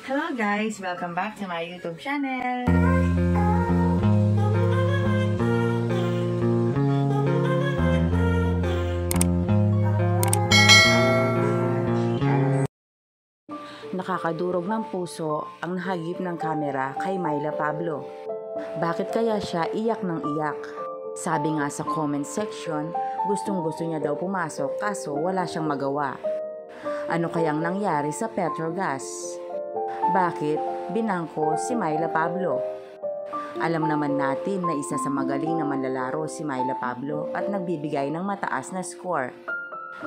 Hello guys! Welcome back to my YouTube channel! Nakakadurog ng puso ang nahagip ng kamera kay Myla Pablo. Bakit kaya siya iyak ng iyak? Sabi nga sa comment section, gustong-gusto niya daw pumasok kaso wala siyang magawa. Ano kayang nangyari sa Petrogas? Bakit binangko si Myla Pablo? Alam naman natin na isa sa magaling na manlalaro si Myla Pablo at nagbibigay ng mataas na score.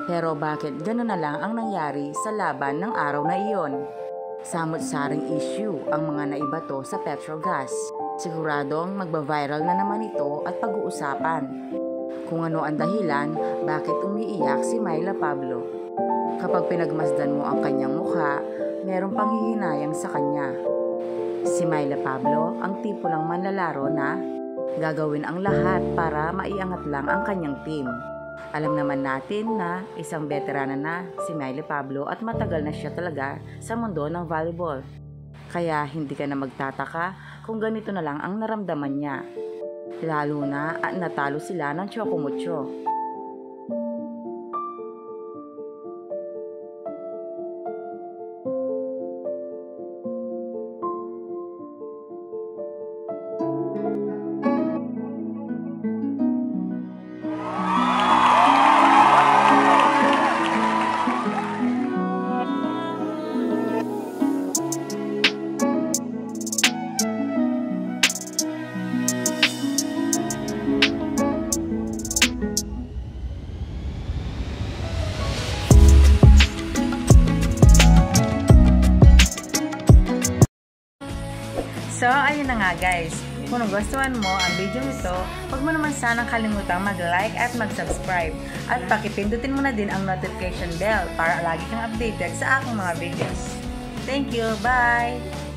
Pero bakit gano'n na lang ang nangyari sa laban ng araw na iyon? Samot-saring issue ang mga naibato sa Petrogas. Siguradong magba-viral na naman ito at pag-uusapan. Kung ano ang dahilan, bakit umiiyak si Myla Pablo? Kapag pinagmasdan mo ang kanyang mukha, merong panghihinayang sa kanya. Si Myla Pablo ang tipo ng manlalaro na gagawin ang lahat para maiangat lang ang kanyang team. Alam naman natin na isang veterana na si Myla Pablo at matagal na siya talaga sa mundo ng volleyball. Kaya hindi ka na magtataka kung ganito na lang ang naramdaman niya. Lalo na at natalo sila ng Chocomucho. So, ayun na nga guys. Kung nagustuhan mo ang video ito, huwag mo naman sanang kalimutang mag-like at mag-subscribe. At pakipindutin mo na din ang notification bell para lagi kang updated sa aking mga videos. Thank you! Bye!